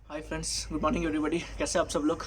Hi friends, good morning everybody. कैसे आप सब लोग?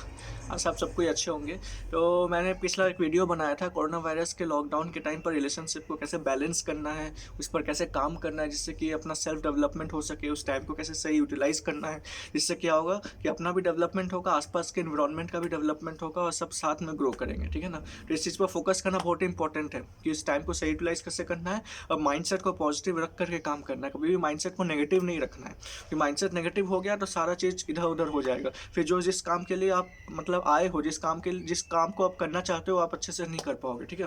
आशा आप सबको ही अच्छे होंगे। तो मैंने पिछला एक वीडियो बनाया था कोरोना वायरस के लॉकडाउन के टाइम पर रिलेशनशिप को कैसे बैलेंस करना है, उस पर कैसे काम करना है जिससे कि अपना सेल्फ डेवलपमेंट हो सके, उस टाइम को कैसे सही यूटिलाइज करना है जिससे क्या होगा कि अपना भी डेवलपमेंट होगा, आसपास के इन्वायरमेंट का भी डेवलपमेंट होगा और सब साथ में ग्रो करेंगे। ठीक है ना? तो इस चीज़ पर फोकस करना बहुत इंपॉर्टेंट है कि इस टाइम को सही यूटिलाइज कैसे करना है और माइंडसेट को पॉजिटिव रख करके काम करना है। कभी भी माइंडसेट को नेगेटिव नहीं रखना है, कि माइंडसेट नेगेटिव हो गया तो सारा चीज़ इधर उधर हो जाएगा। फिर जो जिस काम के लिए आप मतलब आए हो, जिस काम को आप करना चाहते हो, आप अच्छे से नहीं कर पाओगे। ठीक है?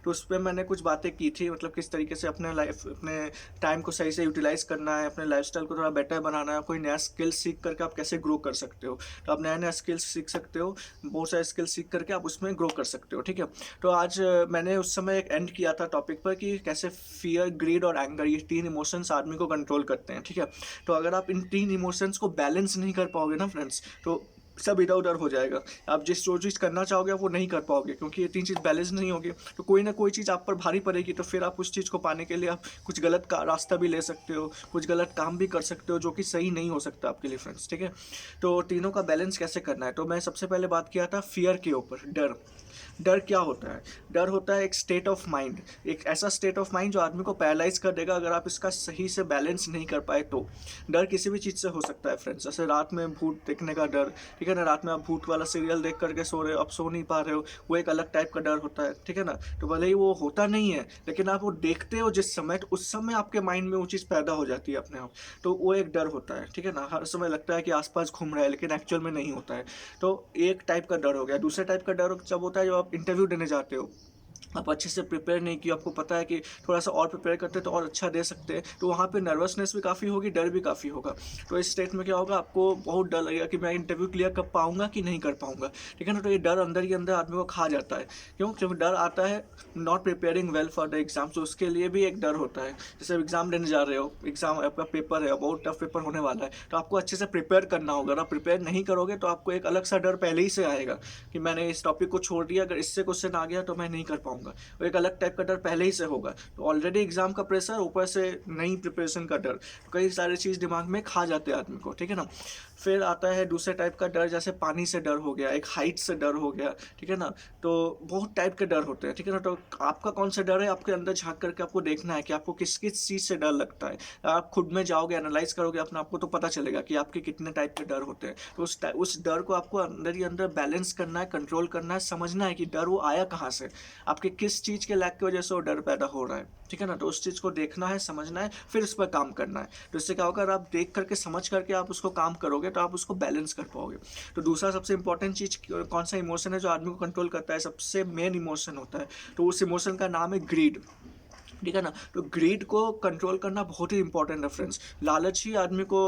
तो उस पर मैंने कुछ बातें की थी, मतलब किस तरीके से अपने टाइम को सही से यूटिलाइज करना है, अपने लाइफस्टाइल को थोड़ा बेटर बनाना है, कोई नया स्किल सीख करके आप कैसे ग्रो कर सकते हो। तो आप नया नया स्किल्स सीख सकते हो, बहुत सारे स्किल्स सीख करके आप उसमें ग्रो कर सकते हो। ठीक है? तो आज मैंने उस समय एक एंड किया था टॉपिक पर कि कैसे फियर, ग्रीड और एंगर, ये तीन इमोशंस आदमी को कंट्रोल करते हैं। ठीक है? तो अगर आप इन तीन इमोशंस को बैलेंस नहीं कर पाओगे ना फ्रेंड्स, तो सब इधर उधर हो जाएगा। आप जो चीज़ करना चाहोगे आप वो नहीं कर पाओगे, क्योंकि ये तीन चीज़ बैलेंस नहीं होगी तो कोई ना कोई चीज़ आप पर भारी पड़ेगी। तो फिर आप उस चीज़ को पाने के लिए आप कुछ गलत का रास्ता भी ले सकते हो, कुछ गलत काम भी कर सकते हो जो कि सही नहीं हो सकता आपके लिए फ्रेंड्स। ठीक है? तो तीनों का बैलेंस कैसे करना है, तो मैं सबसे पहले बात किया था फियर के ऊपर। डर। डर क्या होता है? डर होता है एक स्टेट ऑफ माइंड, एक ऐसा स्टेट ऑफ माइंड जो आदमी को पैरालाइज कर देगा अगर आप इसका सही से बैलेंस नहीं कर पाए तो। डर किसी भी चीज़ से हो सकता है फ्रेंड्स, जैसे रात में भूत देखने का डर। ठीक है ना? रात में आप भूत वाला सीरियल देख करके सो रहे हो, आप सो नहीं पा रहे हो, वो एक अलग टाइप का डर होता है। ठीक है ना? तो भले ही वो होता नहीं है, लेकिन आप वो देखते हो जिस समय, तो उस समय आपके माइंड में वो चीज़ पैदा हो जाती है अपने आप। तो वो एक डर होता है। ठीक है ना? हर समय लगता है कि आसपास घूम रहा है, लेकिन एक्चुअल में नहीं होता है। तो एक टाइप का डर हो गया। दूसरे टाइप का डर जब होता है जब आप इंटरव्यू देने जाते हो, आप अच्छे से प्रिपेयर नहीं किए, आपको पता है कि थोड़ा सा और प्रिपेयर करते तो और अच्छा दे सकते हैं, तो वहाँ पे नर्वसनेस भी काफ़ी होगी, डर भी काफ़ी होगा। तो इस स्टेट में क्या होगा, आपको बहुत डर लगेगा कि मैं इंटरव्यू क्लियर कर पाऊंगा कि नहीं कर पाऊंगा। ठीक है ना? तो ये डर अंदर ही अंदर आदमी को खा जाता है। क्यों? क्योंकि डर आता है not preparing well for the exam, तो उसके लिए भी एक डर होता है। जैसे एग्जाम देने जा रहे हो, एग्जाम आपका पेपर है, बहुत टफ पेपर होने वाला है, तो आपको अच्छे से प्रिपेयर करना होगा। अगर आप प्रिपेयर नहीं करोगे तो आपको एक अलग सा डर पहले ही से आएगा कि मैंने इस टॉपिक को छोड़ दिया, अगर इससे क्वेश्चन आ गया तो मैं नहीं कर पाऊंगा। और एक अलग टाइप का डर पहले ही से होगा। तो ऑलरेडी एग्जाम का प्रेशर, ऊपर से नई प्रिपरेशन का डर, तो कई सारी चीज़ दिमाग में खा जाते हैं आदमी को। ठीक है ना? फिर आता है दूसरे टाइप का डर, जैसे पानी से डर हो गया, एक हाइट से डर हो गया। ठीक है ना? तो बहुत टाइप के डर होते हैं। ठीक है ना? तो आपका कौन सा डर है, आपके अंदर झांक करके आपको देखना है कि आपको किस किस चीज़ से डर लगता है। आप खुद में जाओगे, एनालाइज करोगे अपना, आपको तो पता चलेगा कि आपके कितने टाइप के डर होते हैं। तो उस डर को आपको अंदर ही अंदर बैलेंस करना है, कंट्रोल करना है, समझना है कि डर वो आया कहाँ से, आपके किस चीज़ के लैक की वजह से वो डर पैदा हो रहा है। ठीक है ना? तो उस चीज़ को देखना है, समझना है, फिर उस पर काम करना है। तो इससे क्या होगा, अगर आप देख करके समझ करके आप उसको काम करोगे तो आप उसको बैलेंस कर पाओगे। तो दूसरा सबसे इंपॉर्टेंट चीज़ कौन सा इमोशन है जो आदमी को कंट्रोल करता है, सबसे मेन इमोशन होता है, तो उस इमोशन का नाम है ग्रीड। ठीक है ना? तो ग्रीड को कंट्रोल करना बहुत ही इंपॉर्टेंट है फ्रेंड्स। लालच ही आदमी को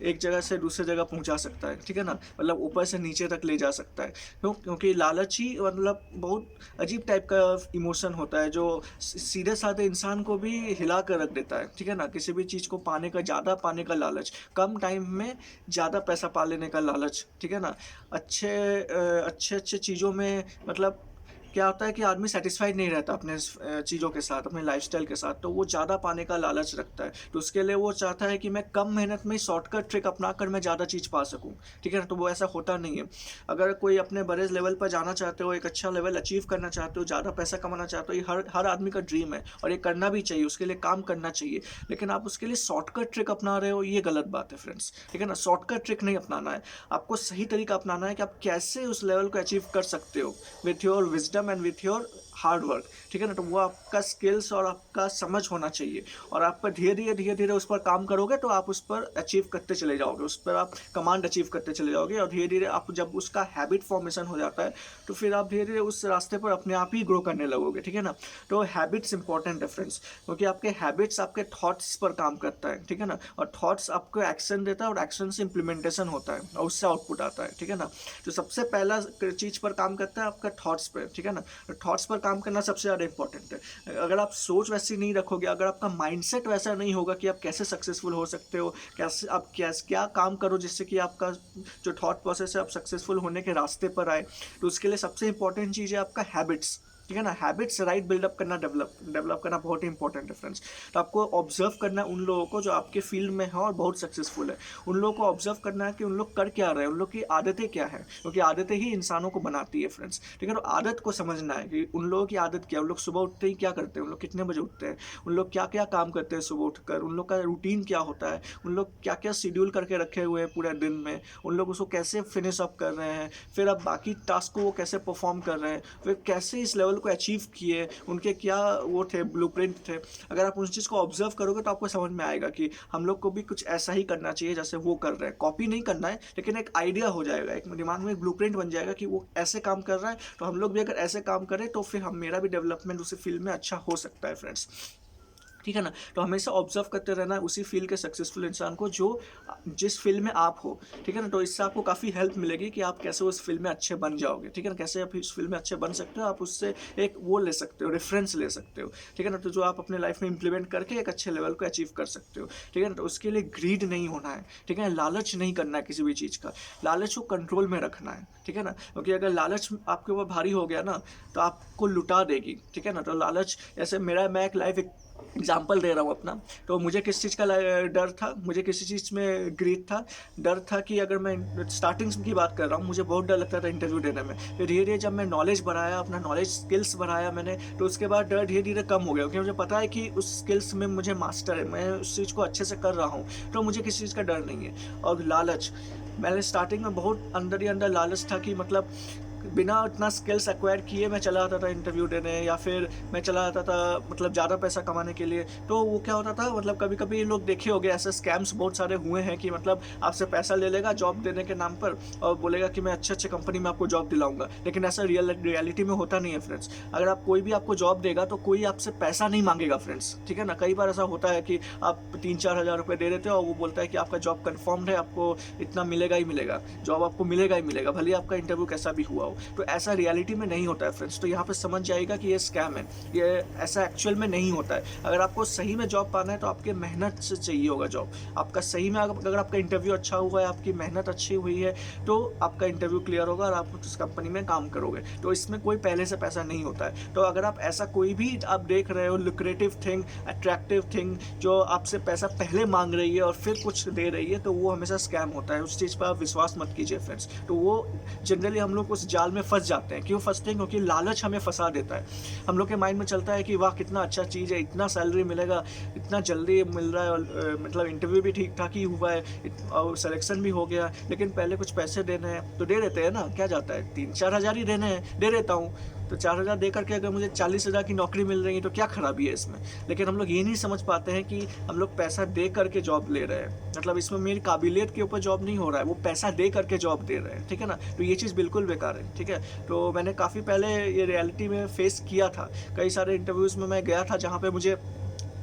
एक जगह से दूसरी जगह पहुंचा सकता है। ठीक है ना? मतलब ऊपर से नीचे तक ले जा सकता है। क्योंकि लालच ही मतलब बहुत अजीब टाइप का इमोशन होता है जो सीधे साधे इंसान को भी हिला कर रख देता है। ठीक है ना? किसी भी चीज़ को पाने का, ज़्यादा पाने का लालच, कम टाइम में ज़्यादा पैसा पा लेने का लालच। ठीक है ना? अच्छे अच्छे चीज़ों में मतलब क्या होता है कि आदमी सेटिस्फाइड नहीं रहता अपने चीज़ों के साथ, अपने लाइफस्टाइल के साथ, तो वो ज़्यादा पाने का लालच रखता है। तो उसके लिए वो चाहता है कि मैं कम मेहनत में शॉर्टकट ट्रिक अपना कर मैं ज़्यादा चीज़ पा सकूँ। ठीक है ना? तो वो ऐसा होता नहीं है। अगर कोई अपने बड़े लेवल पर जाना चाहते हो, एक अच्छा लेवल अचीव करना चाहते हो, ज़्यादा पैसा कमाना चाहते हो, ये हर हर आदमी का ड्रीम है और ये करना भी चाहिए, उसके लिए काम करना चाहिए। लेकिन आप उसके लिए शॉर्टकट ट्रिक अपना रहे हो, ये गलत बात है फ्रेंड्स। ठीक है ना? शॉर्टकट ट्रिक नहीं अपनाना है, आपको सही तरीका अपनाना है कि आप कैसे उस लेवल को अचीव कर सकते हो with your wisdom and with your hard work. ठीक है ना? तो वो आपका स्किल्स और आपका समझ होना चाहिए, और आप पर धीरे धीरे उस पर काम करोगे तो आप उस पर अचीव करते चले जाओगे, उस पर आप कमांड अचीव करते चले जाओगे, और धीरे धीरे आप जब उसका हैबिट फॉर्मेशन हो जाता है तो फिर आप धीरे धीरे उस रास्ते पर अपने आप ही ग्रो करने लगोगे। ठीक है ना? तो हैबिट्स इंपॉर्टेंट है फ्रेंड्स, क्योंकि आपके हैबिट्स आपके थॉट्स पर काम करता है। ठीक है ना? और थॉट्स आपको एक्शन देता है और एक्शन से इंप्लीमेंटेशन होता है और उससे आउटपुट आता है। ठीक है ना? तो सबसे पहला चीज़ पर काम करता है आपका थॉट्स पर। ठीक है ना? तो थॉट्स पर काम करना सबसे ज़्यादा इंपॉर्टेंट है। अगर आप सोच वैसी नहीं रखोगे, अगर आपका माइंडसेट वैसा नहीं होगा कि आप कैसे सक्सेसफुल हो सकते हो, कैसे आप क्या काम करो जिससे कि आपका जो थॉट प्रोसेस है आप सक्सेसफुल होने के रास्ते पर आए, तो उसके लिए सबसे इंपॉर्टेंट चीज़ है आपका हैबिट्स। ठीक है ना। हैबिट्स राइट बिल्डअप करना, डेवलप करना बहुत ही इंपॉर्टेंट है फ्रेंड्स। तो आपको ऑब्जर्व करना है उन लोगों को जो आपके फील्ड में है और बहुत सक्सेसफुल है। उन लोगों को ऑब्जर्व करना है कि उन लोग कर क्या रहे हैं, उन लोग की आदतें क्या है, क्योंकि आदतें ही इंसानों को बनाती है फ्रेंड्स। ठीक है, तो आदत को समझना है कि उन लोगों की आदत क्या है, उन लोग सुबह उठते ही क्या करते हैं, उन लोग कितने बजे उठते हैं, उन लोग क्या क्या काम करते हैं सुबह उठकर, उन लोग का रूटीन क्या होता है, उन लोग क्या क्या शेड्यूल करके रखे हुए हैं पूरे दिन में, उन लोग उसको कैसे फिनिश अप कर रहे हैं, फिर अब बाकी टास्क को वो कैसे परफॉर्म कर रहे हैं, फिर कैसे इस लेवल को अचीव किए, उनके क्या वो थे, ब्लूप्रिंट थे। अगर आप उस चीज़ को ऑब्जर्व करोगे तो आपको समझ में आएगा कि हम लोग को भी कुछ ऐसा ही करना चाहिए जैसे वो कर रहे हैं। कॉपी नहीं करना है, लेकिन एक आइडिया हो जाएगा, एक दिमाग में एक ब्लूप्रिंट बन जाएगा कि वो ऐसे काम कर रहा है, तो हम लोग भी अगर ऐसे काम करें तो फिर हम मेरा भी डेवलपमेंट उसी फील्ड में अच्छा हो सकता है फ्रेंड्स। ठीक है ना। तो हमेशा ऑब्जर्व करते रहना है उसी फील्ड के सक्सेसफुल इंसान को जो जिस फील्ड में आप हो। ठीक है ना। तो इससे आपको काफ़ी हेल्प मिलेगी कि आप कैसे उस फील्ड में अच्छे बन जाओगे। ठीक है ना, कैसे आप इस फील्ड में अच्छे बन सकते हो, आप उससे एक वो ले सकते हो, रेफरेंस ले सकते हो। ठीक है ना, तो जो आप अपने लाइफ में इंप्लीमेंट करके एक अच्छे लेवल को अचीव कर सकते हो। ठीक है ना, तो उसके लिए ग्रीड नहीं होना है। ठीक है, लालच नहीं करना है किसी भी चीज़ का, लालच को कंट्रोल में रखना है। ठीक है ना, क्योंकि अगर लालच आपके ऊपर भारी हो गया ना तो आपको लुटा देगी। ठीक है ना, तो लालच, जैसे मैं एक लाइफ एग्जाम्पल दे रहा हूँ अपना। तो मुझे किस चीज़ का डर था, मुझे किसी चीज़ में ग्रीड था, डर था कि अगर मैं स्टार्टिंग की बात कर रहा हूँ, मुझे बहुत डर लगता था इंटरव्यू देने में। फिर धीरे धीरे जब मैं नॉलेज बढ़ाया, अपना नॉलेज स्किल्स बढ़ाया मैंने, तो उसके बाद डर धीरे धीरे कम हो गया, क्योंकि मुझे पता है कि उस स्किल्स में मुझे मास्टर है, मैं उस चीज़ को अच्छे से कर रहा हूँ, तो मुझे किसी चीज़ का डर नहीं है। और लालच, मैंने स्टार्टिंग में बहुत अंदर ही अंदर लालच था कि मतलब बिना उतना स्किल्स एक्वायर किए मैं चला आता था इंटरव्यू देने, या फिर मैं चला आता था मतलब ज़्यादा पैसा कमाने के लिए। तो वो क्या होता था, मतलब कभी कभी लोग देखे होंगे, ऐसे स्कैम्स बहुत सारे हुए हैं कि मतलब आपसे पैसा ले लेगा जॉब देने के नाम पर और बोलेगा कि मैं अच्छे अच्छे कंपनी में आपको जॉब दिलाऊंगा, लेकिन ऐसा रियलिटी में होता नहीं है फ्रेंड्स। अगर आप कोई भी आपको जॉब देगा तो कोई आपसे पैसा नहीं मांगेगा फ्रेंड्स। ठीक है ना, कई बार ऐसा होता है कि आप 3-4 हज़ार रुपये दे देते हो और वो बोलता है कि आपका जॉब कन्फर्म्ड है, आपको इतना मिलेगा ही मिलेगा, जॉब आपको मिलेगा ही मिलेगा, भले आपका इंटरव्यू कैसा भी हुआ हो। तो ऐसा रियलिटी में नहीं होता है फ्रेंड्स। तो यहाँ पे समझ जाएगा कि ये स्कैम है, ये ऐसा एक्चुअल में नहीं होता है। अगर आपको सही में जॉब पाना है तो आपके मेहनत से चाहिए होगा जॉब। आपका सही में अगर आपका इंटरव्यू अच्छा हुआ है, आपकी मेहनत अच्छी हुई है, तो आपका इंटरव्यू क्लियर होगा और आप उस कंपनी में काम करोगे। तो इसमें कोई पहले से पैसा नहीं होता है। तो अगर आप ऐसा कोई भी आप देख रहे हो लुक्रेटिव थिंग, अट्रैक्टिव थिंग जो आपसे पैसा पहले मांग रही है और फिर कुछ दे रही है, तो वो हमेशा स्कैम होता है। उस चीज़ पर आप विश्वास मत कीजिए फ्रेंड्स। तो वो जनरली हम लोग उस जाल में फंस जाते हैं। क्यों फंसते हैं? क्योंकि लालच हमें फंसा देता है। हम लोग के माइंड में चलता है कि वाह कितना अच्छा चीज़ है, इतना सैलरी मिलेगा, इतना जल्दी मिल रहा है, और मतलब इंटरव्यू भी ठीक ठाक ही हुआ है और सिलेक्शन भी हो गया, लेकिन पहले कुछ पैसे देने हैं तो दे देते हैं ना। क्या जाता है, 3-4 हज़ार ही देने हैं, दे देता हूँ। तो 4 हज़ार दे करके अगर मुझे 40 हज़ार की नौकरी मिल रही है तो क्या खराबी है इसमें। लेकिन हम लोग ये नहीं समझ पाते हैं कि हम लोग पैसा दे करके जॉब ले रहे हैं, मतलब इसमें मेरी काबिलियत के ऊपर जॉब नहीं हो रहा है, वो पैसा दे करके जॉब दे रहे हैं। ठीक है ना, तो ये चीज़ बिल्कुल बेकार है। ठीक है, तो मैंने काफ़ी पहले ये रियलिटी में फेस किया था। कई सारे इंटरव्यूज़ में मैं गया था जहाँ पे मुझे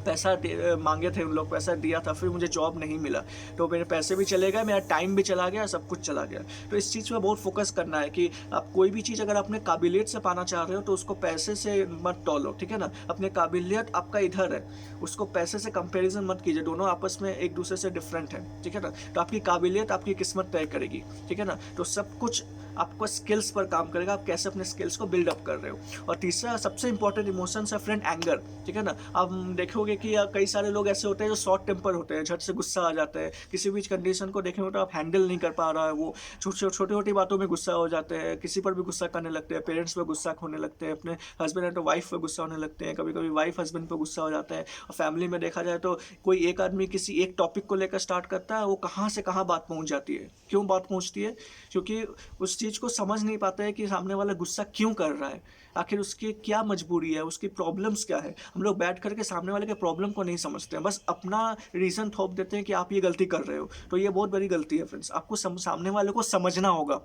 पैसा मांगे थे, उन लोग पैसा दिया था, फिर मुझे जॉब नहीं मिला, तो मेरे पैसे भी चले गए, मेरा टाइम भी चला गया, सब कुछ चला गया। तो इस चीज़ पे बहुत फोकस करना है कि आप कोई भी चीज़ अगर अपने काबिलियत से पाना चाह रहे हो तो उसको पैसे से मत तौलो। ठीक है ना, अपने काबिलियत आपका इधर है, उसको पैसे से कंपैरिजन मत कीजिए, दोनों आपस में एक दूसरे से डिफरेंट है। ठीक है ना, तो आपकी काबिलियत आपकी किस्मत तय करेगी। ठीक है ना, तो सब कुछ आपको स्किल्स पर काम करेगा, आप कैसे अपने स्किल्स को बिल्डअप कर रहे हो। और तीसरा सबसे इंपॉर्टेंट इमोशंस है फ्रेंड, एंगर। ठीक है ना, आप देखोगे कि कई सारे लोग ऐसे होते हैं जो शॉर्ट टेम्पर होते हैं, झट से गुस्सा आ जाते हैं, किसी भी कंडीशन को देखेंगे तो आप हैंडल नहीं कर पा रहा है, वो छोटी छोटी बातों में गुस्सा हो जाते हैं, किसी पर भी गुस्सा करने लगते हैं, पेरेंट्स पर गुस्सा होने लगते हैं, अपने हस्बैंड एंड वाइफ पर गुस्सा होने लगते हैं, कभी कभी वाइफ हस्बैंड पर गुस्सा हो जाता है। और फैमिली में देखा जाए तो कोई एक आदमी किसी एक टॉपिक को लेकर स्टार्ट करता है, वो कहाँ से कहाँ बात पहुँच जाती है। क्यों बात पहुँचती है? क्योंकि उस चीज़ को समझ नहीं पाता है कि सामने वाला गुस्सा क्यों कर रहा है, आखिर उसकी क्या मजबूरी है, उसकी प्रॉब्लम्स क्या है। हम लोग बैठ करके सामने वाले के प्रॉब्लम को नहीं समझते हैं, बस अपना रीज़न थोप देते हैं कि आप ये गलती कर रहे हो। तो ये बहुत बड़ी गलती है फ्रेंड्स। आपको सामने वाले को समझना होगा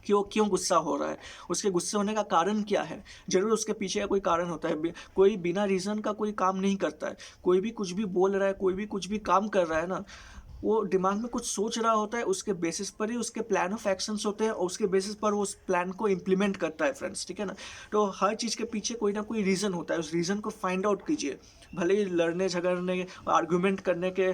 क्यों क्यों गुस्सा हो रहा है, उसके गुस्से होने का कारण क्या है। जरूर उसके पीछे का कोई कारण होता है, कोई बिना रीज़न का कोई काम नहीं करता है। कोई भी कुछ भी बोल रहा है, कोई भी कुछ भी काम कर रहा है ना, वो दिमाग में कुछ सोच रहा होता है, उसके बेसिस पर ही उसके प्लान ऑफ एक्शंस होते हैं और उसके बेसिस पर वो उस प्लान को इम्प्लीमेंट करता है फ्रेंड्स। ठीक है ना, तो हर चीज़ के पीछे कोई ना कोई रीज़न होता है, उस रीज़न को फाइंड आउट कीजिए। भले ही लड़ने झगड़ने आर्गूमेंट करने के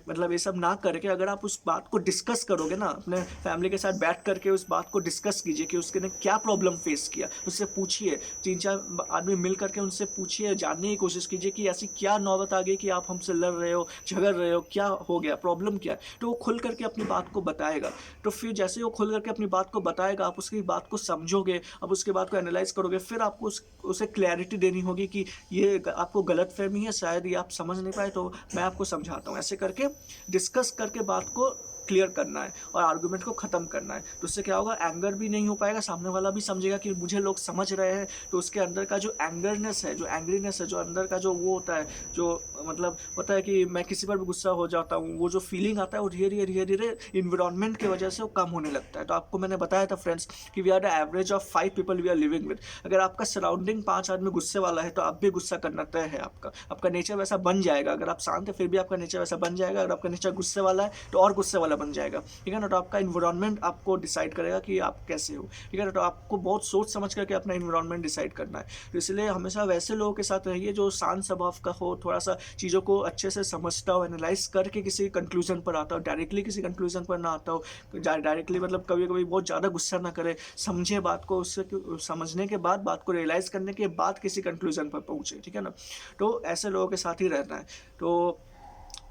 मतलब ये सब ना करके अगर आप उस बात को डिस्कस करोगे ना, अपने फैमिली के साथ बैठ करके उस बात को डिस्कस कीजिए कि उसके ने क्या प्रॉब्लम फेस किया, उससे पूछिए, 3-4 आदमी मिल करके उनसे पूछिए, जानने की कोशिश कीजिए कि ऐसी क्या नौबत आ गई कि आप हमसे लड़ रहे हो, झगड़ रहे हो, क्या हो गया, प्रॉब्लम क्या है। तो वो खुल करके अपनी बात को बताएगा। तो फिर जैसे ही वो खुल करके अपनी बात को बताएगा, आप उसकी बात को समझोगे, अब उसके बात को एनालाइज करोगे, फिर आपको उसे क्लैरिटी देनी होगी कि ये आपको गलतफहमी है, शायद ये आप समझ नहीं पाए, तो मैं आपको समझाता हूँ। ऐसे करके डिस्कस करके बात को क्लियर करना है और आर्गुमेंट को ख़त्म करना है। तो उससे क्या होगा, एंगर भी नहीं हो पाएगा, सामने वाला भी समझेगा कि मुझे लोग समझ रहे हैं। तो उसके अंदर का जो एंगरनेस है, जो एंग्रीनेस है, जो अंदर का जो वो होता है, जो मतलब होता है कि मैं किसी पर भी गुस्सा हो जाता हूँ, वो जो फीलिंग आता है वो धीरे धीरे धीरे इन्वायरमेंट की वजह से वो कम होने लगता है। तो आपको मैंने बताया था फ्रेंड्स कि we are the average of 5 people we are living with. अगर आपका सराउंडिंग 5 आदमी गुस्से वाला है तो आप भी गुस्सा करना तय है। आपका नेचर वैसा बन जाएगा। अगर आप शांत है फिर भी आपका नेचर वैसा बन जाएगा। अगर आपका नेचर गुस्से वाला है तो और गुस्से वाला बन जाएगा, ठीक है ना। तो आपका इन्वायरमेंट आपको डिसाइड करेगा कि आप कैसे हो, ठीक है ना। तो आपको बहुत सोच समझ करके अपना इन्वायरमेंट डिसाइड करना है। तो इसलिए हमेशा वैसे लोगों के साथ रहिए जो शांत स्वभाव का हो, थोड़ा सा चीज़ों को अच्छे से समझता हो, एनालाइज करके किसी कंक्लूजन पर आता हो, डायरेक्टली किसी कंक्लूजन पर ना आता हो। डायरेक्टली मतलब कभी कभी बहुत ज़्यादा गुस्सा ना करे, समझे बात को, उससे समझने के बाद, बात को रियलाइज़ करने के बाद किसी कंक्लूजन पर पहुँचे, ठीक है ना। तो ऐसे लोगों के साथ ही रहना है। तो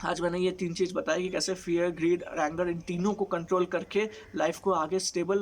आज मैंने ये 3 चीज़ बताई कि कैसे फ़ियर, ग्रीड और एंगर, इन तीनों को कंट्रोल करके लाइफ़ को आगे स्टेबल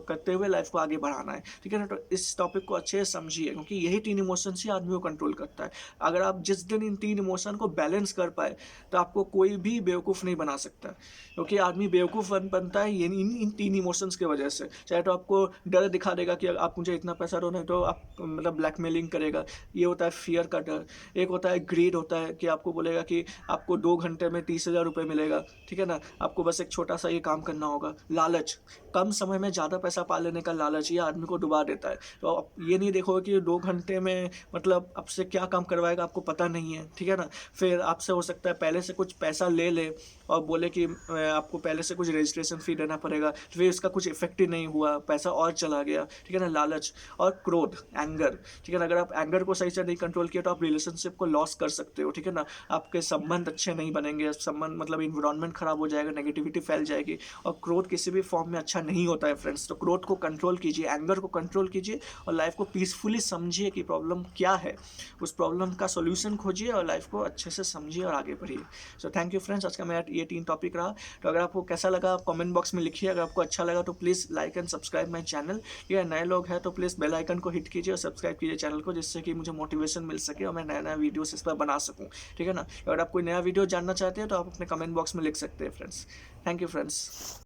करते हुए लाइफ़ को आगे बढ़ाना है, ठीक है ना। तो इस टॉपिक को अच्छे से समझिए, क्योंकि यही 3 इमोशंस ही आदमी को कंट्रोल करता है। अगर आप जिस दिन इन 3 इमोशन को बैलेंस कर पाए, तो आपको कोई भी बेवकूफ़ नहीं बना सकता, क्योंकि आदमी बेवकूफ़ बनता है ये इन 3 इमोशंस की वजह से। चाहे तो आपको डर दिखा देगा कि आप मुझे इतना पैसा दो, नहीं तो आप मतलब ब्लैकमेलिंग करेगा, ये होता है फ़ियर का डर। एक होता है ग्रीड, होता है कि आपको बोलेगा कि आपको 2 घंटे में 30,000 रुपये मिलेगा, ठीक है ना। आपको बस एक छोटा सा ये काम करना होगा। लालच, कम समय में ज़्यादा पैसा पा लेने का लालच, ये आदमी को डुबा देता है। तो आप ये नहीं देखोगे कि 2 घंटे में मतलब आपसे क्या काम करवाएगा, आपको पता नहीं है, ठीक है ना। फिर आपसे हो सकता है पहले से कुछ पैसा ले ले और बोले कि आपको पहले से कुछ रजिस्ट्रेशन फ़ी देना पड़ेगा, फिर इसका कुछ इफेक्ट ही नहीं हुआ, पैसा और चला गया, ठीक है ना। लालच और क्रोध, एंगर, ठीक है ना। अगर आप एंगर को सही से नहीं कंट्रोल किया तो आप रिलेशनशिप को लॉस कर सकते हो, ठीक है ना। आपके संबंध अच्छे नहीं बनेंगे, संबंध मतलब इन्वायरमेंट खराब हो जाएगा, नेगेटिविटी फैल जाएगी। और क्रोध किसी भी फॉर्म में अच्छा नहीं होता है फ्रेंड्स। तो क्रोध को कंट्रोल कीजिए, एंगर को कंट्रोल कीजिए और लाइफ को पीसफुली समझिए कि प्रॉब्लम क्या है, उस प्रॉब्लम का सॉल्यूशन खोजिए और लाइफ को अच्छे से समझिए और आगे बढ़िए। सो थैंक यू फ्रेंड्स, आज का मेरा ये 3 टॉपिक रहा। तो अगर आपको कैसा लगा आप कमेंट बॉक्स में लिखिए। अगर आपको अच्छा लगा तो please like and subscribe my channel. या नए लोग हैं तो प्लीज़ बेल आइकन को हिट कीजिए और सब्सक्राइब कीजिए चैनल को, जिससे कि मुझे मोटिवेशन मिल सके और मैं नया नया वीडियोस इस पर बना सकूँ, ठीक है ना। अगर आप कोई नया वीडियो जानना चाहते हैं तो आप अपने कमेंट बॉक्स में लिख सकते हैं फ्रेंड्स। Thank you friends.